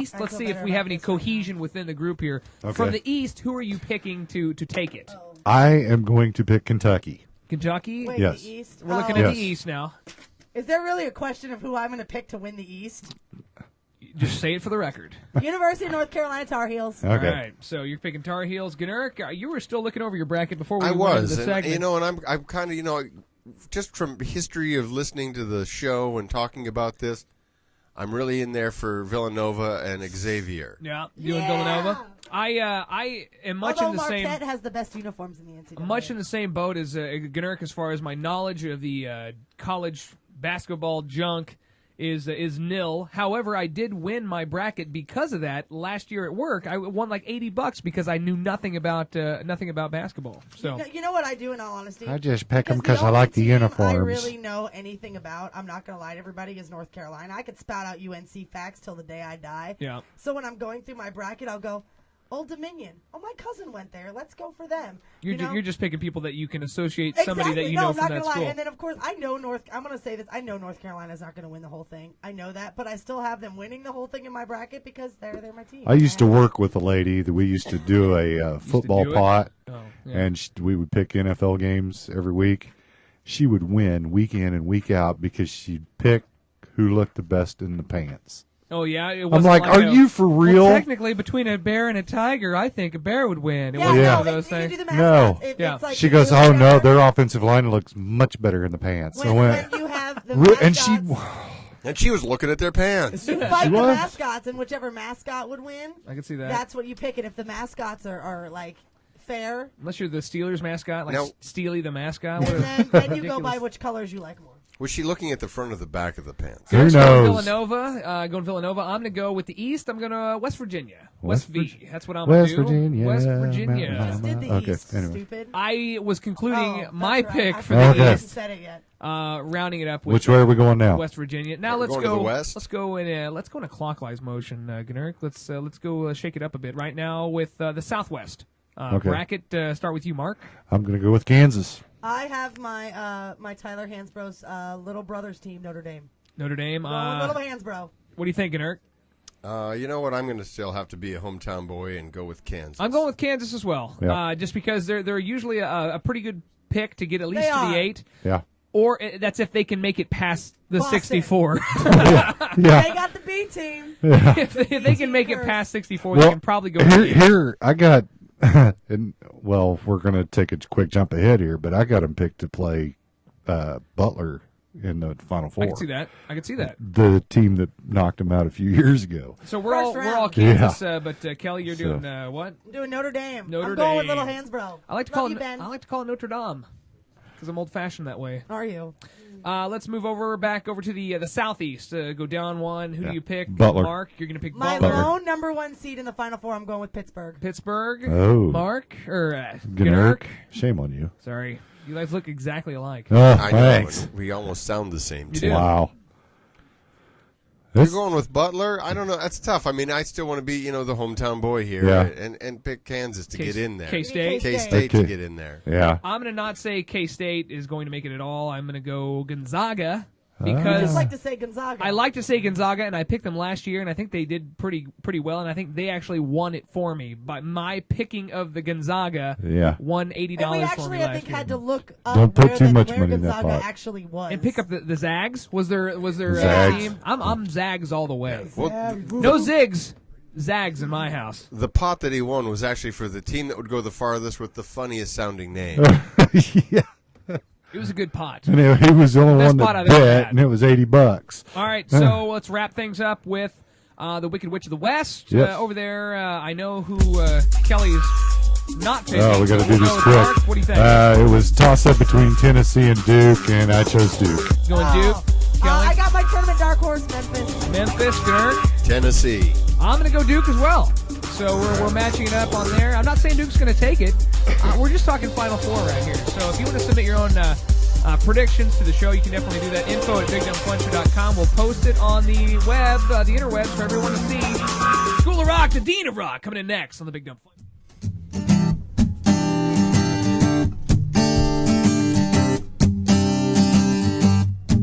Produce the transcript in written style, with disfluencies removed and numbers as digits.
East, let's see if we have any cohesion within the group here. Okay. From the East, who are you picking to take it? I am going to pick Kentucky. Kentucky? Wait, Yes. the East? We're looking Oh. at Yes. the East now. Is there really a question of who I'm going to pick to win the East? Just say it for the record. University of North Carolina Tar Heels. Okay. All right, so you're picking Tar Heels. Gnurk, you were still looking over your bracket before we I went into was, the and segment. and I'm kind of, just from history of listening to the show and talking about this, I'm really in there for Villanova and Xavier. Yeah, you and Villanova. I am much Although in the Marquette same. has the best uniforms in the NCAA. Much in the same boat as Gnurk as far as my knowledge of the college basketball junk is nil. However, I did win my bracket because of that last year at work. I won like $80 because I knew nothing about basketball. So You know what I do in all honesty? I just pick them Because because I like the only team uniforms. I really know anything about, I'm not going to lie to everybody, is North Carolina. I could spout out UNC facts till the day I die. yeah. So when I'm going through my bracket, I'll go, Old Dominion. Oh, my cousin went there. Let's go for them. You're just picking people that you can associate Exactly. somebody that you no, know I'm from not that gonna school. lie. And then, of course, I'm going to say this. I know North Carolina's not going to win the whole thing. I know that. But I still have them winning the whole thing in my bracket because they're my team. I used to work with a lady that we used to do a football do it? pot, Oh, yeah. and we would pick NFL games every week. She would win week in and week out because she'd pick who looked the best in the pants. Oh yeah, it I'm wasn't like, are you for real? Well, technically, between a bear and a tiger, I think a bear would win. It Yeah, wasn't Yeah. one no, of those you things. do the No. mascots. Yeah. It's like She if goes, you oh, look no, at- their offensive line looks much better in the pants. I When went, you have the and she, mascots, And she was looking at their pants. you fight the was. mascots, and whichever mascot would win, I can see that. that's what you pick. And if the mascots are like fair, Unless you're the Steelers mascot, like No. Steely the mascot. What and then you go by ridiculous. which colors you like more. Was she looking at the front or the back of the pants? who Going knows? Villanova. I'm going to go with the East. I'm going to West Virginia. West V. That's what I'm going West to do. Virginia. West Virginia. Just did the Okay, East, anyway. stupid. I was concluding Oh, my that's right. pick I for forgot the you Okay. hadn't East, said it yet. rounding it up with Which way are we going now? West Virginia. Now We're let's going to go. the West? Let's go in a clockwise motion, Gnurk. Let's go shake it up a bit right now with the Southwest Okay. bracket. Start with you, Mark. I'm going to go with Kansas. I have my my Tyler Hansbrough's little brother's team, Notre Dame. Notre Dame. Little Hansbrough. What do you think, Gnurk? You know what? I'm going to still have to be a hometown boy and go with Kansas. I'm going with Kansas as well. Yeah. Just because they're usually a pretty good pick to get at least They to are. the 8. Yeah. Or that's if they can make it past the Boston. 64. Yeah. They got the B team. if they can make it curse. past 64, they can probably go. Here, I got, and well, we're going to take a quick jump ahead here, but I got him picked to play Butler in the Final Four. I can see that. The team that knocked him out a few years ago. So we're First all round. Kansas, but Kelly, you're So- doing what? I'm doing Notre Dame. Notre I'm going with Dame. little Hansbrough. I like to Love call you, it. Ben. I like to call it Notre Dame because I'm old fashioned that way. Are you? Let's move back over to the southeast. Go down one. Who do you pick? Butler. Mark. You're gonna pick My Butler. lone number 1 seed in the Final Four. I'm going with Pittsburgh. Pittsburgh. Oh. Mark or Gnurk. Shame on you. Sorry, you guys look exactly alike. Oh, I know. thanks. and We almost sound the same, You too. do. Wow. You're This, going with Butler? I don't know. That's tough. I mean, I still want to be, the hometown boy here Yeah. and pick Kansas to get in there. K-State. K-State to Okay. get in there. yeah. I'm going to not say K-State is going to make it at all. I'm going to go Gonzaga I because just like to say Gonzaga. I like to say Gonzaga, and I picked them last year, and I think they did pretty well, and I think they actually won it for me. But my picking of the Gonzaga Yeah. won $80 And we for actually, me I last think, year. had to look up Don't put where too much where money in that Gonzaga pot. actually was. And pick up the Zags. Was there Zags. team? I'm Zags all the way. Well, No Zigs. Zags in my house. the pot that he won was actually for the team that would go the farthest with the funniest sounding name. Yeah. It was a good pot. And he was the only Best one spot that I've ever bet, had. and it was $80. All right, so let's wrap things up with the Wicked Witch of the West. Yes. Over there, I know who Kelly's not picking. Oh, we got to do We'll this go with quick. Mark. What do you think? It was toss-up between Tennessee and Duke, and I chose Duke. Going Duke? Kelly? I got my tournament dark horse, Memphis. Memphis, Gnurk. Tennessee. I'm going to go Duke as well. So we're matching it up on there. I'm not saying Duke's going to take it. We're just talking Final Four right here. So if you want to submit your own predictions to the show, you can definitely do that. info@bigdumbpuncher.com. We'll post it on the web, the interwebs, for everyone to see. School of Rock, the Dean of Rock, coming in next on the Big Dumb Puncher.